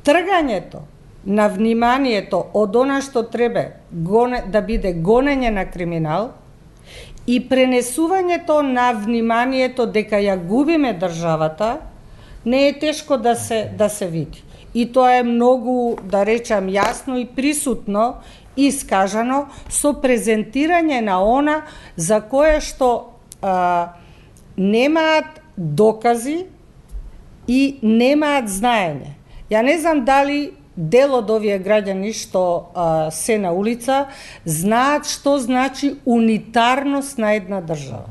Тргањето на вниманието од она што треба да биде гонење на криминал и пренесувањето на вниманието дека ја губиме државата не е тешко да се види. И тоа е многу, да речам, јасно и присутно искажано со презентирање на она за кое што немаат докази и немаат знаење. Ја не знам дали дел од овие граѓани што се на улица знаат што значи унитарност на една држава.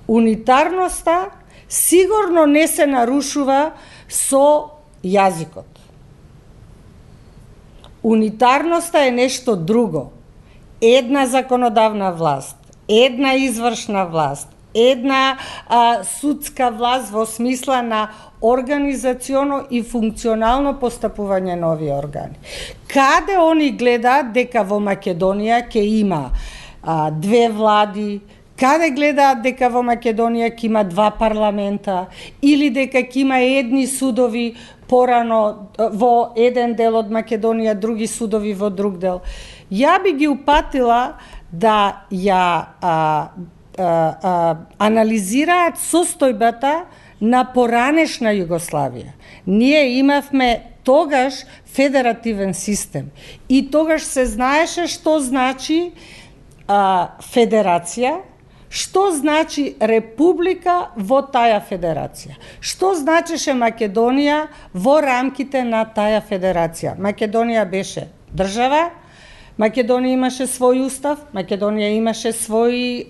Унитарноста сигурно не се нарушува со јазикот. Унитарноста е нешто друго. Една законодавна власт, една извршна власт, една судска власт во смисла на организационо и функционално постапување на овие органи. Каде они гледаат дека во Македонија ќе има две влади, каде гледаат дека во Македонија ќе има два парламента или дека ќе има едни судови порано во еден дел од Македонија, други судови во друг дел. Ја би ги упатила да ја анализираат состојбата на поранешна Југославија. Ние имавме тогаш федеративен систем и тогаш се знаеше што значи федерација, што значи република во таја федерација, што значеше Македонија во рамките на таја федерација. Македонија беше држава, Македонија имаше свој устав, Македонија имаше свој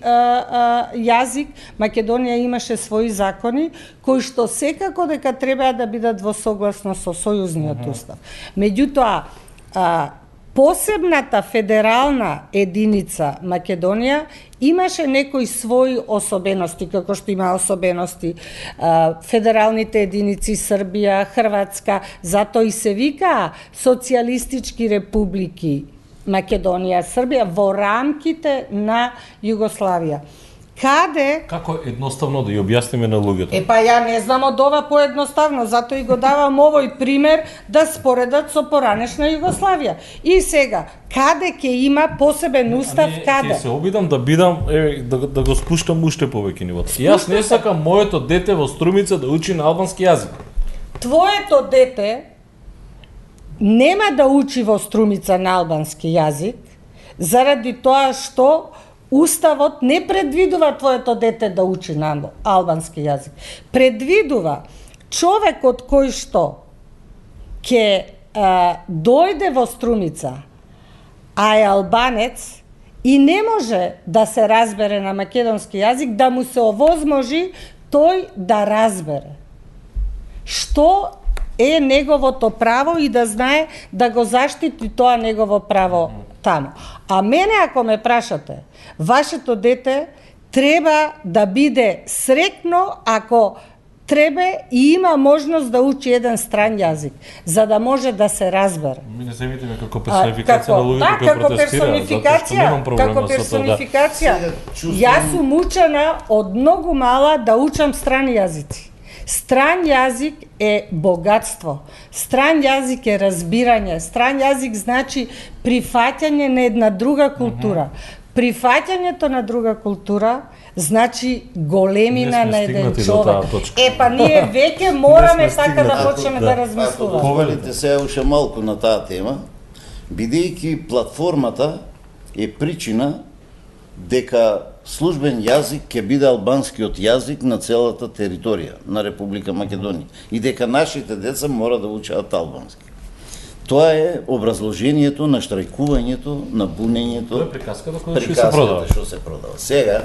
јазик, Македонија имаше своји закони, кои што секако дека треба да бидат во согласно со сојузниот устав. Меѓутоа, посебната федерална единица Македонија имаше некои своји особености, како што има особености федералните единици Србија, Хрватска, затоа и се вика социјалистички републики Македонија, Србија во рамките на Југославија. Каде? Како едноставно да ја објасниме на луѓето? Па ја не знам од ова поедноставно, затоа и го давам овој пример да споредат со поранешна Југославија. И сега, каде ќе има посебен устав, каде? Ќе се обидам да бидам, да го спуштам уште повеќе нивото. Јас не сакам моето дете во Струмица да учи на албански јазик. Твоето дете нема да учи во Струмица на албански јазик, заради тоа што Уставот не предвидува твоето дете да учи на албански јазик. Предвидува човекот кој што ќе дојде во Струмица, а е албанец и не може да се разбере на македонски јазик, да му се овозможи тој да разбере што е неговото право и да знае да го заштити тоа негово право таму. А мене, ако ме прашате, вашето дете треба да биде срекно ако требе и има можност да учи еден стран јазик, за да може да се разбере. Ми не се видиме како персонификација на луѓето кои како протестираат. како персонификација. Јас сум учена од многу мала да учам страни јазици. Стран јазик е богатство. Стран јазик е разбирање. Стран јазик значи прифаќање на една друга култура. Прифаќањето на друга култура значи големина на еден човек. Па ние веќе мораме така да почнеме да размислуваме. Повелите сега уште малку на таа тема, бидејќи платформата е причина дека службен јазик ќе биде албанскиот јазик на целата територија на Република Македонија и дека нашите деца мора да учат албански. Тоа е образложението на штрајкувањето, на бунењето. Тоа е приказката која што се продава. Сега,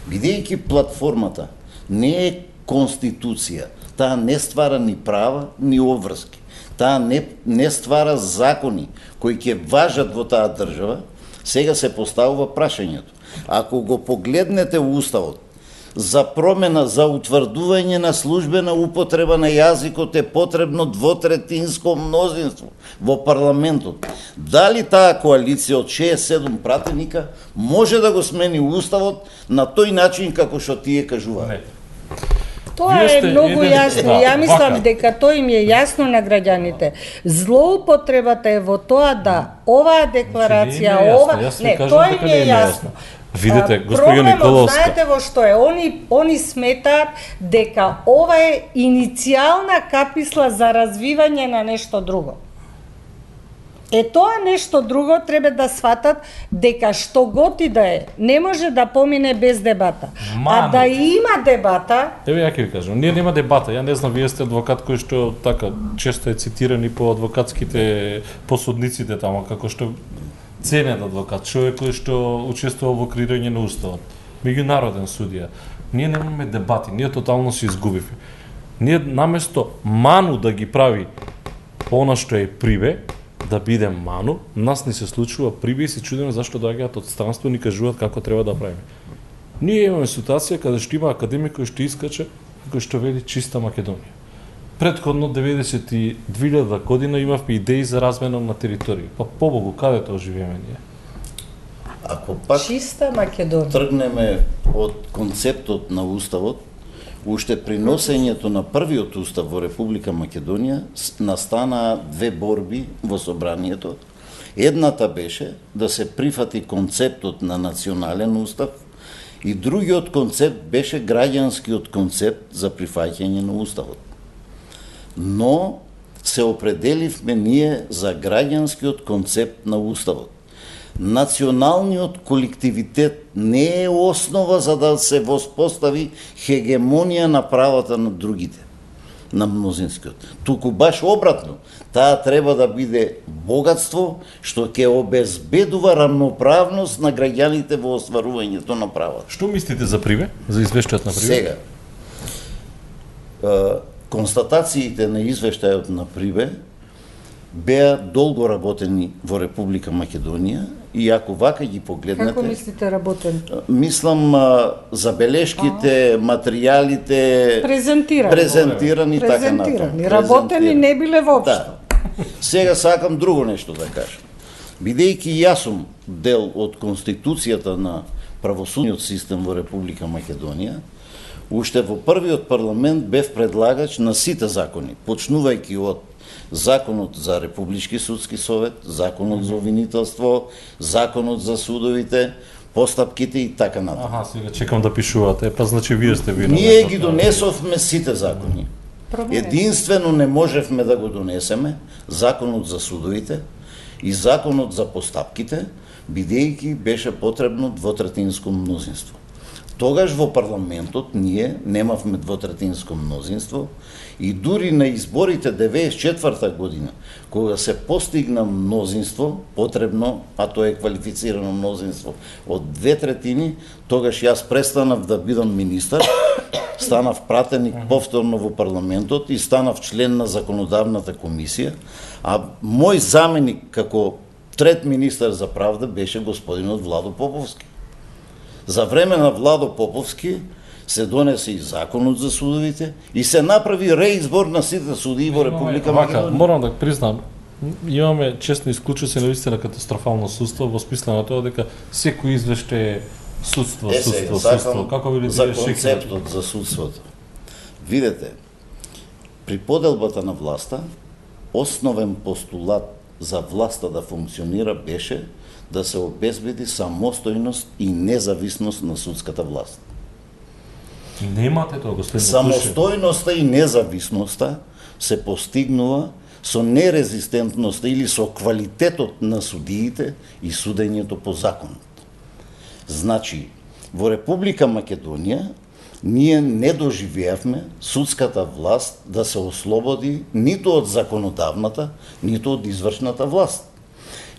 бидејќи платформата не е конституција, таа не ствара ни права, ни обврски. Таа не ствара закони кои ќе важат во таа држава, сега се поставува прашањето. Ако го погледнете уставот, за промена, за утврдување на службена употреба на јазикот е потребно двотретинско мнозинство во парламентот. Дали таа коалиција од 6-7 пратеника може да го смени уставот на тој начин како што тие кажуваат? Тоа е многу јасно. Ја мислам дека тоа им е јасно на граѓаните. Злоупотребата е во тоа да оваа декларација, тоа им е јасно. Видете, госпоѓа Николовска. Знаете во што е? Они сметаат дека ова е иницијална каписла за развивање на нешто друго. Тоа нешто друго треба да сватат дека што год и да е, не може да помине без дебата. А да има дебата... Еве ја ќе ви кажам, ние нема дебата. Ја не знам, вие сте адвокат кој што така често е цитиран и по адвокатските посудниците тамо, како што ценен адвокат, човек кој што учествува во креирање на уставот, меѓународен судија. Ние немаме дебати, ние тотално се изгубивме. Ние наместо ману да ги прави она што е прибе, да биде ману, нас не се случува прибе и се чудиме зашто доаѓаат од странство и ни кажуваат како треба да правиме. Ние имаме ситуација каде што има академик кој што искаче, кој што вели чиста Македонија. Предходно 92.000 година имавме идеи за размена на територија. Па побогу, каде тоа живееме ние? Ако пак чиста Македонија тргнеме од концептот на уставот, уште при носењето на првиот устав во Република Македонија настанаа две борби во собранието. Едната беше да се прифати концептот на национален устав и другиот концепт беше граѓанскиот концепт за прифаќање на уставот. Но се определивме ние за граѓанскиот концепт на уставот. Националниот колективитет не е основа за да се воспостави хегемонија на правата на другите, на мнозинскиот. Туку баш обратно, таа треба да биде богатство што ќе обезбедува рамноправност на граѓаните во остварувањето на правата. Што мислите за Прибе, за извештајот на Прибе? Сега, констатациите на извештајот на Прибе беа долго работени во Република Македонија и ако вака ги погледнете... Како мислите работени? Мислам забелешките, материјалите... Презентирани така натаму. Работени не биле воопшто. Да. Сега сакам друго нешто да кажам. Бидејќи јас сум дел од Конституцијата на правосудниот систем во Република Македонија, уште во првиот парламент бев предлагач на сите закони, почнувајќи од Законот за Републички судски совет, Законот за обвинителство, Законот за судовите, постапките и така натаму. Аха, сега чекам да пишувате, па значи вие сте виновни. Ние ги донесовме сите закони. Единствено не можевме да го донесеме Законот за судовите и Законот за постапките, бидејќи беше потребно двотретинско мнозинство. Тогаш во парламентот ние немавме двотретинско мнозинство и дури на изборите 94 година, кога се постигна мнозинство, потребно, а тоа е квалифицирано мнозинство од 2/3, тогаш јас престанав да бидам министар, станав пратеник повторно во парламентот и станав член на законодавната комисија, а мој заменик како трет министар за правда беше господинот Владо Поповски. За време на Владо Поповски се донесе и законот за судовите и се направи реизбор на сите судии во Република Македонија. Морам да признам, имаме честно исклучујуце навистина катастрофално судство во смисла на тоа дека секој извеште е судство. Како ви за концептот за судството. Видете, при поделбата на власта, основен постулат за власта да функционира беше да се обезбеди самостојност и независност на судската власт. Немате тоа, господин Самостојноста и независноста се постигнува со нерезистентноста или со квалитетот на судиите и судењето по законот. Значи, во Република Македонија ние не доживеавме судската власт да се ослободи ниту од законодавната, ниту од извршната власт.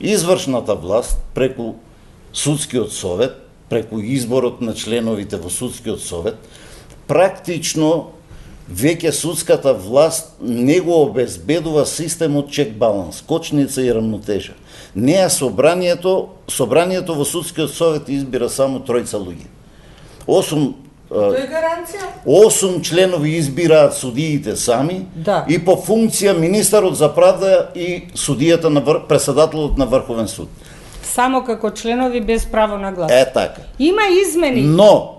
Извршната власт преку судскиот совет, преку изборот на членовите во судскиот совет, практично веќе судската власт не го обезбедува системот чек-баланс, кочница и рамнотежа. Неа собранието во судскиот совет избира само тројца луѓе. 8 членови избираат судиите сами и по функција министерот за правда и судијата на председателот на Врховен суд. Само како членови без право на глас. Така. Има измени. Но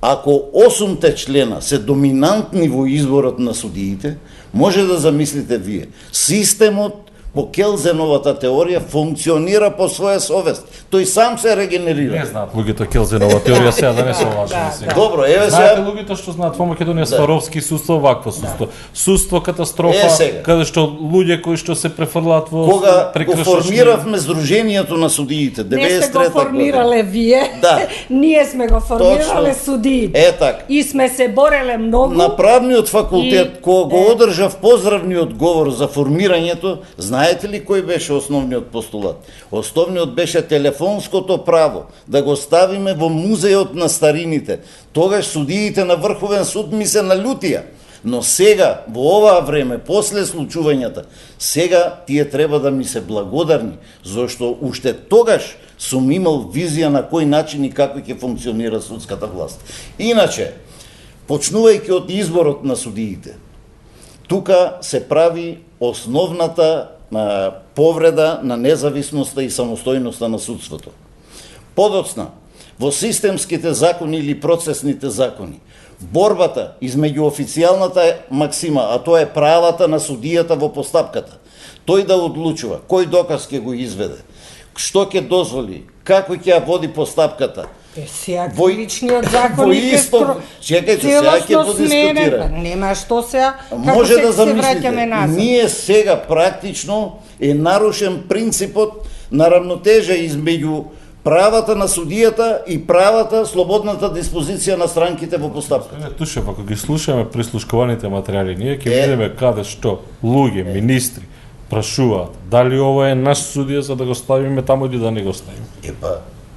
ако 8 члена се доминантни во изборот на судиите, може да замислите вие, системот по Келзеновата теорија функционира по своја совест. Тој сам се регенерира. Не знаат луѓето Келзенова теорија сега да не се лажеме. Добро, еве сега. Знаете луѓето што знаат во Македонија Сваровски судство, вакво судство. Судство катастрофа, каде што луѓе кои што се префрлаат во кога го формиравме Сдруженијето на судиите 93-та година. Не сте го формирале вие. Ние сме го формирале судиите. Така. И сме се бореле многу. На правниот факултет кога го одржав поздравниот говор за формирањето, знаете ли кој беше основниот постулат? Основниот беше телефонското право, да го ставиме во музејот на старините. Тогаш судиите на Врховен суд ми се налютија. Но сега, во оваа време, после случувањата, сега тие треба да ми се благодарни, зашто уште тогаш сум имал визија на кој начин и како ќе функционира судската власт. Иначе, почнувајќи од изборот на судиите, тука се прави основната повреда на независноста и самостојноста на судството. Подоцна, во системските закони или процесните закони, борбата измеѓу официјалната максима, а тоа е правата на судијата во постапката, тој да одлучува кој доказ ќе го изведе, што ќе дозволи, како ќе ја води постапката. Сега кривичниот законник чекајте, сега ќе го дискутира. Нема што сега, може да се враќаме назад. Ние сега практично е нарушен принципот на рамнотежа измеѓу правата на судијата и правата, слободната диспозиција на странките во постапката. Тушев, ако ги слушаме прислушкуваните материјали, ние ќе видиме каде што луѓе, министри прашуваат дали ова е наш судија за да го ставиме таму или да не го ставиме.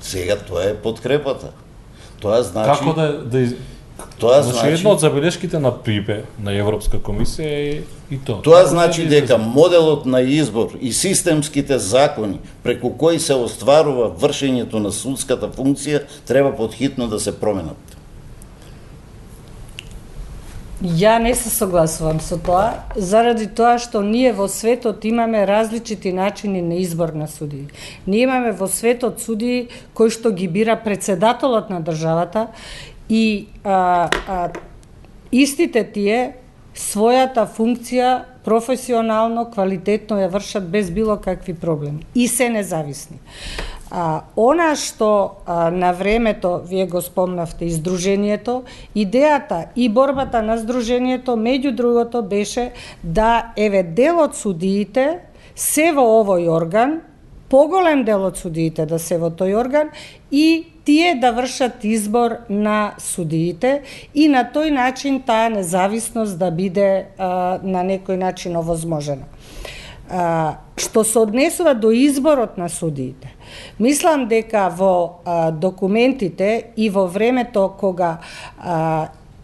Сега тоа е подкрепата. Тоа значи како тоа значи една од забелешките на ПРИБЕ, на Европска комисија е и тоа. Тоа значи дека моделот на избор и системските закони преку кои се остварува вршењето на судската функција треба подхитно да се променат. Ја не се согласувам со тоа, заради тоа што ние во светот имаме различити начини на избор на судии. Ние имаме во светот судии кои што ги бира председателот на државата и истите тие својата функција професионално, квалитетно ја вршат без било какви проблеми и се независни. Она што на времето, вие го спомнавте, и Сдруженијето, идејата и борбата на Сдруженијето, меѓу другото, беше да дел од судиите се во овој орган, поголем дел од судиите да се во тој орган и тие да вршат избор на судиите и на тој начин таа независност да биде на некој начин овозможена. Што се однесува до изборот на судиите, мислам дека во документите и во времето кога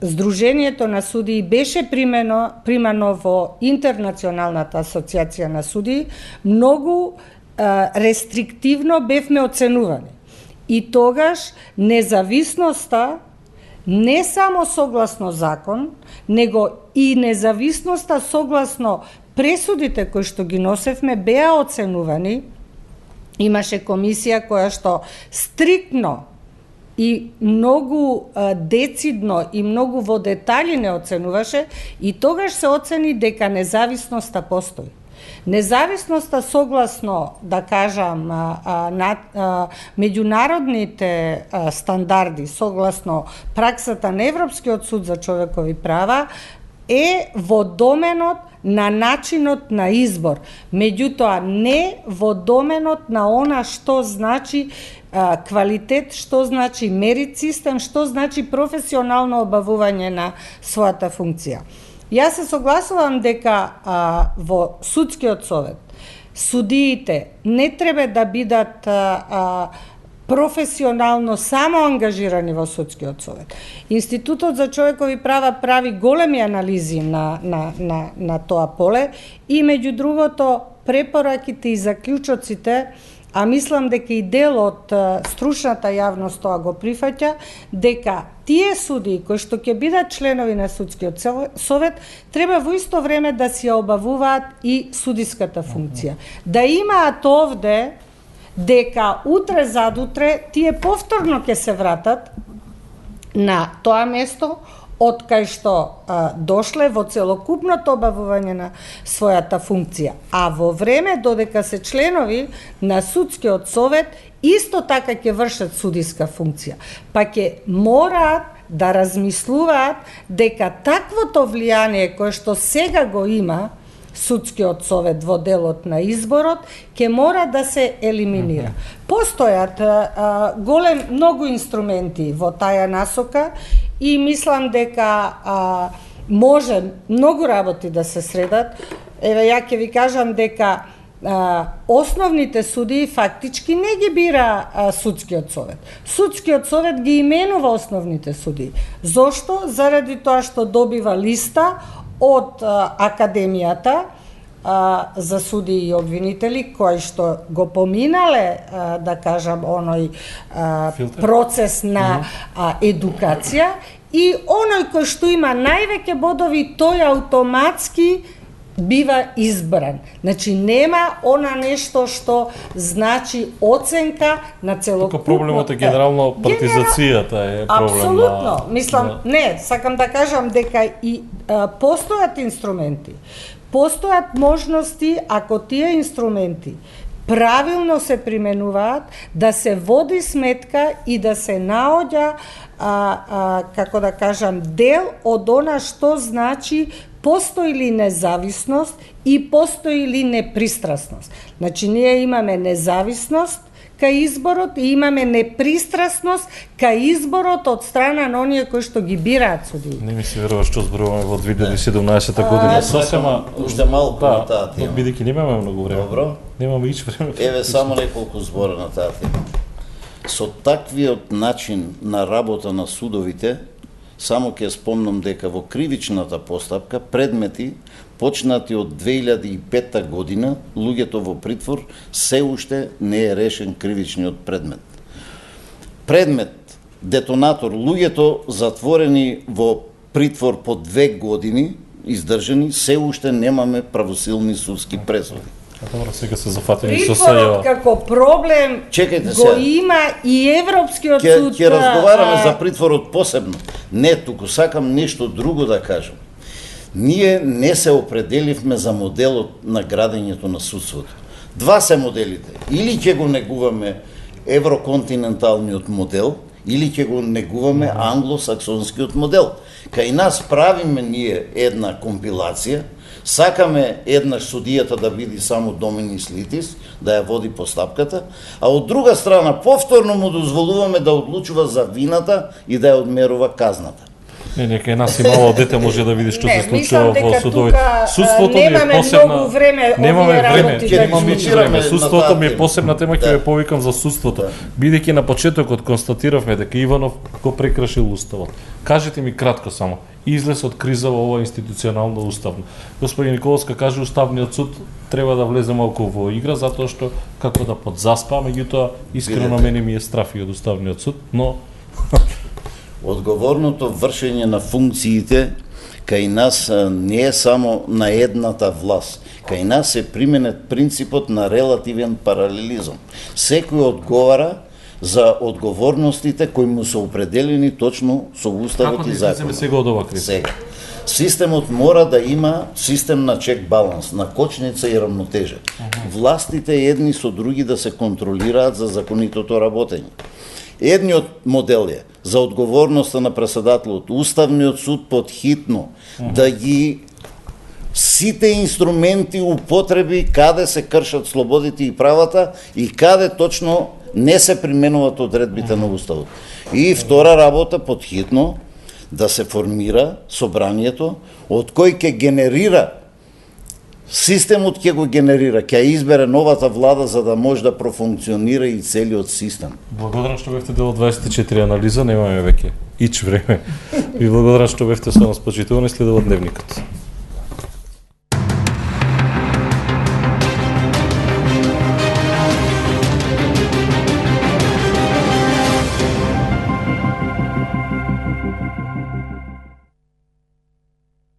Сдруженијето на судии беше примано во Интернационалната асоциација на судии, многу рестриктивно бевме оценувани. И тогаш независноста не само согласно закон, него и независноста согласно пресудите кои што ги носевме беа оценувани. Имаше комисија која што стриктно и многу децидно и многу во детали не оценуваше и тогаш се оцени дека независноста постои. Независноста согласно, да кажам, меѓународните стандарди, согласно праксата на Европскиот суд за човекови права, е во доменот на начинот на избор, меѓутоа не во доменот на она што значи квалитет, што значи мерит систем, што значи професионално обавување на својата функција. Јас се согласувам дека во судскиот совет судиите не треба да бидат професионално само ангажирани во судскиот совет. Институтот за човекови права прави големи анализи на тоа поле и меѓу другото препораките и заклучоците, а мислам дека и дел од стручната јавност тоа го прифаќа, дека тие судии кои што ќе бидат членови на судскиот совет треба во исто време да си обавуваат и судиската функција. Да имаат овде дека утре задутре тие повторно ќе се вратат на тоа место од кај што дошле во целокупното обавување на својата функција. А во време додека се членови на судскиот совет, исто така ќе вршат судиска функција. Па ќе мораат да размислуваат дека таквото влијание кое што сега го има судскиот совет во делот на изборот, ќе мора да се елиминира. Постојат многу инструменти во таја насока и мислам дека може многу работи да се средат. Еве, ја ќе ви кажам дека основните судии фактички не ги бира судскиот совет. Судскиот совет ги именува основните судии. Зошто? Заради тоа што добива листа од Академијата за судии и обвинители, кои што го поминале, да кажам, оној процес на едукација, и оној кој што има највеќе бодови, тој автоматски бива избран. Значи, нема она нешто што значи оценка на целокупно... Тука проблемот е генерално партизацијата е проблем. Апсолутно. Мислам, не, сакам да кажам дека и постојат инструменти. Постојат можности, ако тие инструменти правилно се применуваат, да се води сметка и да се наоѓа, како да кажам, дел од она што значи постои ли независност и постои ли непристрасност. Значи, ние имаме независност кај изборот и имаме непристрасност кај изборот од страна на оние кои што ги бираат судии. Не ми се верува што зборуваме во 2017 година. Сосема уште малку на таа тема. Бидејќи немаме многу време. Добро. Немаме ич време. Еве само неколку збора на таа тема. Со таквиот начин на работа на судовите, само ќе спомнам дека во кривичната постапка предмети почнати од 2005 година, луѓето во притвор се уште не е решен кривичниот предмет. Предмет детонатор, луѓето затворени во притвор по 2 години, издржани, се уште немаме правосилни судски пресуди. Добро, сега се зафатени со Притворот како проблем го има и Европскиот суд. Ќе разговараме за притворот посебно. Не, туку сакам нешто друго да кажам. Ние не се определивме за моделот на градењето на судството. Два се моделите. Или ќе го негуваме евроконтиненталниот модел, или ќе го негуваме англосаксонскиот модел. Кај нас правиме ние една компилација, сакаме еднаш судијата да биде само доминис литис, да ја води постапката, а од друга страна повторно му дозволуваме да одлучува за вината и да ја одмерува казната. Не, нека нас и мало дете може да види што се случува во судовите. Судството ми е посебна. Немаме време, судството ми е посебна тема, ќе ве повикам за судството. Бидејќи на почетокот констатиравме дека Иванов го прекршил уставот. Кажете ми кратко само, излез од криза во ова институционално уставно. Господин Николовска каже, Уставниот суд треба да влезе малку во игра, затоа што како да подзаспа, меѓутоа искрено Видете. мене ми е страф и од Уставниот суд, но Одговорното вршење на функциите кај нас не е само на едната власт. Кај нас е применет принципот на релативен паралелизам. Секој одговара за одговорностите кои му се определени точно со уставот како и да излеземе законот. сега од ова криза? Сега. Системот мора да има систем на чек баланс, на кочница и равнотежа. Властите едни со други да се контролираат за законитото работење. Едниот модел е за одговорноста на председателот, Уставниот суд подхитно да ги сите инструменти употреби каде се кршат слободите и правата и каде точно не се применуват одредбите на Уставот. И втора работа подхитно да се формира собранието од кој ќе генерира системот, ќе го генерира, ќе избере новата влада за да може да профункционира и целиот систем. Благодарам што бевте дел од 24 анализа, немаме веќе ич време. Ви благодарам што бевте со нас, почитувани, следува Дневникот.